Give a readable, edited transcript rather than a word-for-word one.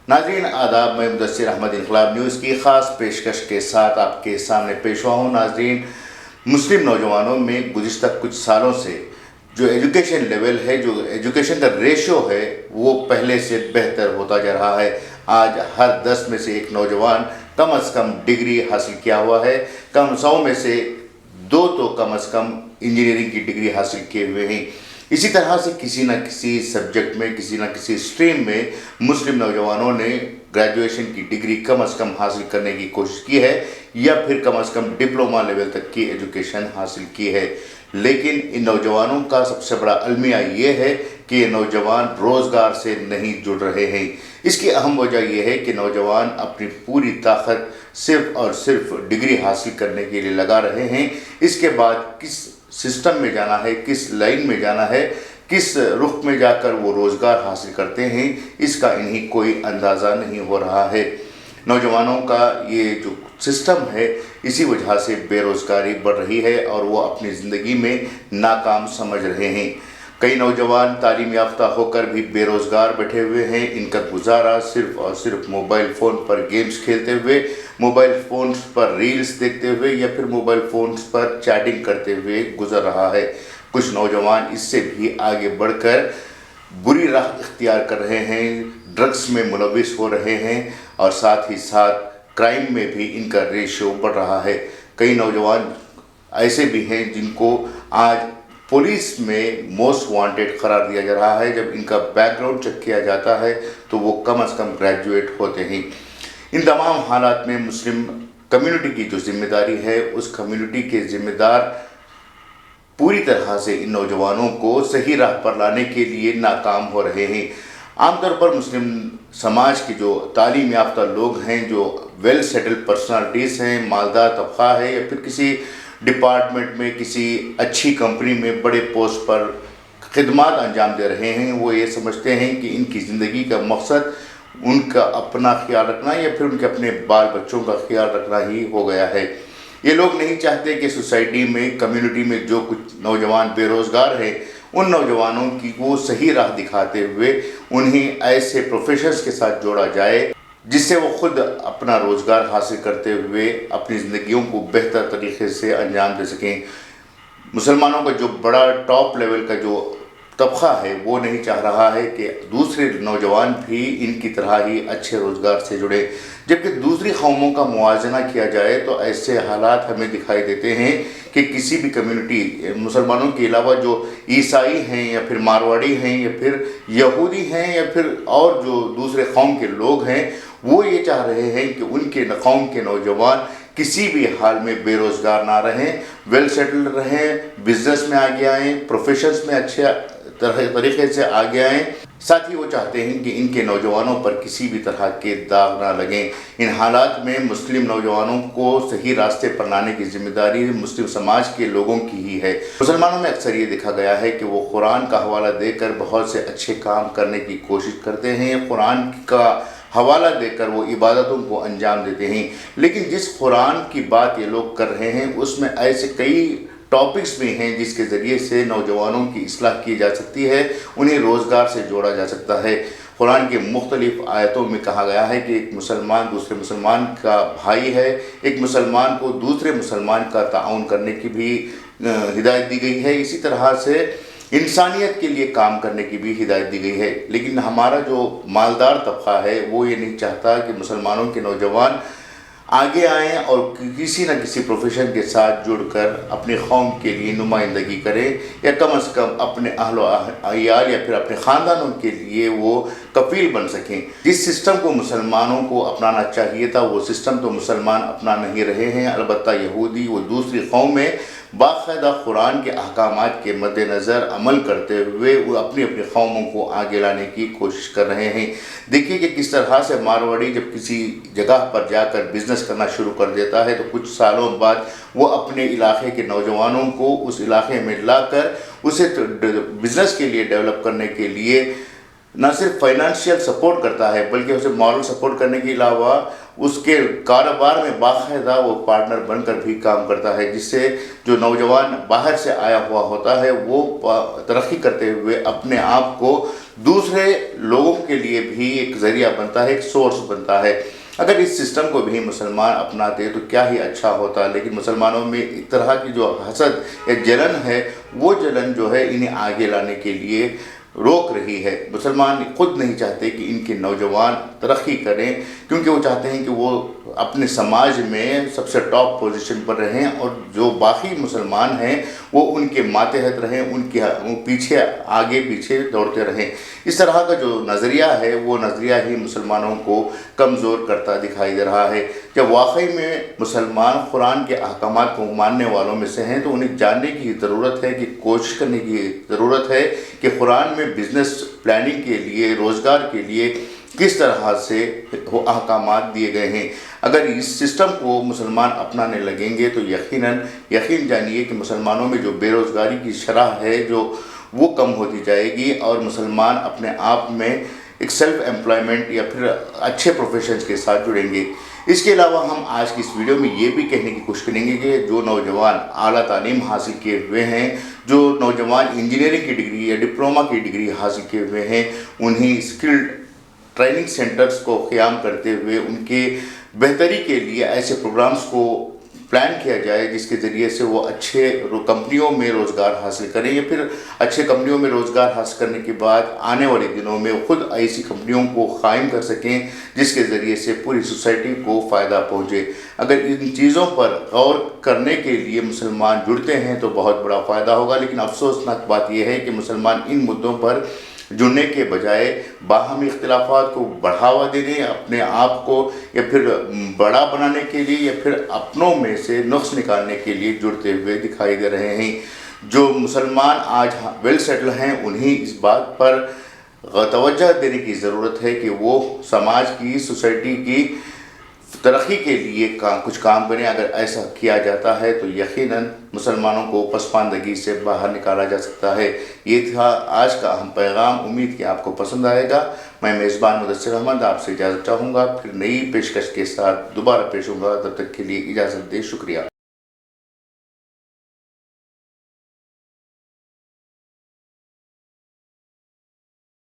ناظرین آداب، میں مدثر احمد انقلاب نیوز کی خاص پیشکش کے ساتھ آپ کے سامنے پیش ہوا ہوں۔ ناظرین، مسلم نوجوانوں میں گزشتہ کچھ سالوں سے جو ایجوکیشن لیول ہے، جو ایجوکیشن کا ریشو ہے، وہ پہلے سے بہتر ہوتا جا رہا ہے۔ آج ہر 10 میں سے ایک نوجوان کم از کم ڈگری حاصل کیا ہوا ہے، 100 میں سے 2 تو کم از کم انجینئرنگ کی ڈگری حاصل کیے ہوئے ہیں۔ اسی طرح سے کسی نہ کسی سبجیکٹ میں، کسی نہ کسی اسٹریم میں مسلم نوجوانوں نے گریجویشن کی ڈگری کم از کم حاصل کرنے کی کوشش کی ہے، یا پھر کم از کم ڈپلومہ لیول تک کی ایجوکیشن حاصل کی ہے۔ لیکن ان نوجوانوں کا سب سے بڑا المیہ یہ ہے کہ یہ نوجوان روزگار سے نہیں جڑ رہے ہیں۔ اس کی اہم وجہ یہ ہے کہ نوجوان اپنی پوری طاقت صرف اور صرف ڈگری حاصل کرنے کے لیے لگا رہے ہیں۔ اس کے بعد کس سسٹم میں جانا ہے، کس لائن میں جانا ہے، کس رخ میں جا کر وہ روزگار حاصل کرتے ہیں، اس کا انہیں کوئی اندازہ نہیں ہو رہا ہے۔ نوجوانوں کا یہ جو سسٹم ہے، اسی وجہ سے بے روزگاری بڑھ رہی ہے اور وہ اپنی زندگی میں ناکام سمجھ رہے ہیں۔ کئی نوجوان تعلیم یافتہ ہو کر بھی بے روزگار بیٹھے ہوئے ہیں۔ ان کا گزارا صرف اور صرف موبائل فون پر گیمز کھیلتے ہوئے، موبائل فونز پر ریلز دیکھتے ہوئے، یا پھر موبائل فونز پر چیٹنگ کرتے ہوئے گزر رہا ہے۔ کچھ نوجوان اس سے بھی آگے بڑھ کر بری راہ اختیار کر رہے ہیں، ڈرگس میں ملوث ہو رہے ہیں، اور ساتھ ہی ساتھ کرائم میں بھی ان کا ریشو بڑھ رہا ہے۔ کئی نوجوان ایسے بھی ہیں جن کو آج پولیس میں موسٹ وانٹیڈ قرار دیا جا رہا ہے۔ جب ان کا بیک گراؤنڈ چیک کیا جاتا ہے تو وہ کم از کم گریجویٹ ہوتے ہیں۔ ان تمام حالات میں مسلم کمیونٹی کی جو ذمہ داری ہے، اس کمیونٹی کے ذمہ دار پوری طرح سے ان نوجوانوں کو صحیح راہ پر لانے کے لیے ناکام ہو رہے ہیں۔ عام طور پر مسلم سماج کے جو تعلیم یافتہ لوگ ہیں، جو ویل سیٹلڈ پرسنالٹیز ہیں، مالدار طبقہ ہے، یا پھر کسی ڈپارٹمنٹ میں، کسی اچھی کمپنی میں بڑے پوسٹ پر خدمات انجام دے رہے ہیں، وہ یہ سمجھتے ہیں کہ ان کی زندگی کا مقصد ان کا اپنا خیال رکھنا یا پھر ان کے اپنے بال بچوں کا خیال رکھنا ہی ہو گیا ہے۔ یہ لوگ نہیں چاہتے کہ سوسائٹی میں، کمیونٹی میں جو کچھ نوجوان بے روزگار ہیں، ان نوجوانوں کی وہ صحیح راہ دکھاتے ہوئے انہیں ایسے پروفیشنز کے ساتھ جوڑا جائے جس سے وہ خود اپنا روزگار حاصل کرتے ہوئے اپنی زندگیوں کو بہتر طریقے سے انجام دے سکیں۔ مسلمانوں کا جو بڑا ٹاپ لیول کا جو طبقہ ہے، وہ نہیں چاہ رہا ہے کہ دوسرے نوجوان بھی ان کی طرح ہی اچھے روزگار سے جڑے، جبکہ دوسری قوموں کا موازنہ کیا جائے تو ایسے حالات ہمیں دکھائی دیتے ہیں کہ کسی بھی کمیونٹی، مسلمانوں کے علاوہ جو عیسائی ہیں یا پھر مارواڑی ہیں یا پھر یہودی ہیں یا پھر اور جو دوسرے قوم کے لوگ ہیں، وہ یہ چاہ رہے ہیں کہ ان کے قوم کے نوجوان کسی بھی حال میں بے روزگار نہ رہیں، ویل سیٹلڈ رہیں، بزنس میں آگے آئیں، پروفیشنز میں اچھے طریقے سے آگے آئیں۔ ساتھ ہی وہ چاہتے ہیں کہ ان کے نوجوانوں پر کسی بھی طرح کے داغ نہ لگیں۔ ان حالات میں مسلم نوجوانوں کو صحیح راستے پر لانے کی ذمہ داری مسلم سماج کے لوگوں کی ہی ہے۔ مسلمانوں میں اکثر یہ دیکھا گیا ہے کہ وہ قرآن کا حوالہ دے کر بہت سے اچھے کام کرنے کی کوشش کرتے ہیں، قرآن کا حوالہ دے کر وہ عبادتوں کو انجام دیتے ہیں، لیکن جس قرآن کی بات یہ لوگ کر رہے ہیں اس میں ایسے کئی ٹاپکس بھی ہیں جس کے ذریعے سے نوجوانوں کی اصلاح کی جا سکتی ہے، انہیں روزگار سے جوڑا جا سکتا ہے۔ قرآن کے مختلف آیتوں میں کہا گیا ہے کہ ایک مسلمان دوسرے مسلمان کا بھائی ہے، ایک مسلمان کو دوسرے مسلمان کا تعاون کرنے کی بھی ہدایت دی گئی ہے، اسی طرح سے انسانیت کے لیے کام کرنے کی بھی ہدایت دی گئی ہے۔ لیکن ہمارا جو مالدار طبقہ ہے وہ یہ نہیں چاہتا کہ مسلمانوں کے نوجوان آگے آئیں اور کسی نہ کسی پروفیشن کے ساتھ جڑ کر اپنی قوم کے لیے نمائندگی کریں، یا کم از کم اپنے اہل و عیال یا پھر اپنے خاندانوں کے لیے وہ کفیل بن سکیں۔ جس سسٹم کو مسلمانوں کو اپنانا چاہیے تھا، وہ سسٹم تو مسلمان اپنا نہیں رہے ہیں۔ البتہ یہودی وہ دوسری قومیں باقاعدہ قرآن کے احکامات کے مد نظر عمل کرتے ہوئے وہ اپنی قوموں کو آگے لانے کی کوشش کر رہے ہیں۔ دیکھیے کہ کس طرح سے مارواڑی جب کسی جگہ پر جا کر بزنس کرنا شروع کر دیتا ہے تو کچھ سالوں بعد وہ اپنے علاقے کے نوجوانوں کو اس علاقے میں لا کر اسے بزنس کے لیے ڈیولپ کرنے کے لیے نہ صرف فائنانشیل سپورٹ کرتا ہے بلکہ اسے مورل سپورٹ کرنے کے علاوہ اس کے کاروبار میں باقاعدہ وہ پارٹنر بن کر بھی کام کرتا ہے، جس سے جو نوجوان باہر سے آیا ہوا ہوتا ہے وہ ترقی کرتے ہوئے اپنے آپ کو دوسرے لوگوں کے لیے بھی ایک ذریعہ بنتا ہے، ایک سورس بنتا ہے۔ اگر اس سسٹم کو بھی مسلمان اپناتے تو کیا ہی اچھا ہوتا، لیکن مسلمانوں میں ایک طرح کی جو حسد یا جلن ہے، وہ جلن جو ہے انہیں آگے لانے کے لیے روک رہی ہے۔ مسلمان خود نہیں چاہتے کہ ان کے نوجوان ترقی کریں، کیونکہ وہ چاہتے ہیں کہ وہ اپنے سماج میں سب سے ٹاپ پوزیشن پر رہیں اور جو باقی مسلمان ہیں وہ ان کے ماتحت رہیں، ان کے پیچھے آگے پیچھے دوڑتے رہیں۔ اس طرح کا جو نظریہ ہے وہ نظریہ ہی مسلمانوں کو کمزور کرتا دکھائی دے رہا ہے۔ جب واقعی میں مسلمان قرآن کے احکامات کو ماننے والوں میں سے ہیں تو انہیں جاننے کی ضرورت ہے، کہ کوشش کرنے کی ضرورت ہے کہ قرآن میں بزنس پلاننگ کے لیے، روزگار کے لیے کس طرح سے وہ احکامات دیے گئے ہیں۔ اگر اس سسٹم کو مسلمان اپنانے لگیں گے تو یقین جانیے کہ مسلمانوں میں جو بے روزگاری کی شرح ہے وہ کم ہوتی جائے گی، اور مسلمان اپنے آپ میں ایک سیلف ایمپلائمنٹ یا پھر اچھے پروفیشنز کے ساتھ جڑیں گے۔ اس کے علاوہ ہم آج کی اس ویڈیو میں یہ بھی کہنے کی کوشش کریں گے کہ جو نوجوان اعلیٰ تعلیم حاصل کیے ہوئے ہیں، جو نوجوان انجینئرنگ کی ڈگری یا ڈپلومہ کی ڈگری حاصل کیے ہوئے ہیں، انہیں اسکلڈ ٹریننگ سینٹرز کو قیام کرتے ہوئے ان کے بہتری کے لیے ایسے پروگرامز کو پلان کیا جائے جس کے ذریعے سے وہ اچھے کمپنیوں میں روزگار حاصل کریں، یا پھر اچھے کمپنیوں میں روزگار حاصل کرنے کے بعد آنے والے دنوں میں خود ایسی کمپنیوں کو قائم کر سکیں جس کے ذریعے سے پوری سوسائٹی کو فائدہ پہنچے۔ اگر ان چیزوں پر غور کرنے کے لیے مسلمان جڑتے ہیں تو بہت بڑا فائدہ ہوگا، لیکن افسوسناک بات یہ ہے کہ مسلمان ان مدوں پر جڑنے کے بجائے باہمی اختلافات کو بڑھاوا دینے، اپنے آپ کو یا پھر بڑا بنانے کے لیے یا پھر اپنوں میں سے نقص نکالنے کے لیے جڑتے ہوئے دکھائی دے رہے ہیں۔ جو مسلمان آج ویل سیٹل ہیں انہیں اس بات پر توجہ دینے کی ضرورت ہے کہ وہ سماج کی، سوسائٹی کی ترقی کے لیے کچھ کام کریں۔ اگر ایسا کیا جاتا ہے تو یقیناً مسلمانوں کو پسماندگی سے باہر نکالا جا سکتا ہے۔ یہ تھا آج کا اہم پیغام، امید کہ آپ کو پسند آئے گا۔ میں میزبان مدثر احمد آپ سے اجازت چاہوں گا، پھر نئی پیشکش کے ساتھ دوبارہ پیش ہوں گا۔ تب تک کے لیے اجازت دیں، شکریہ۔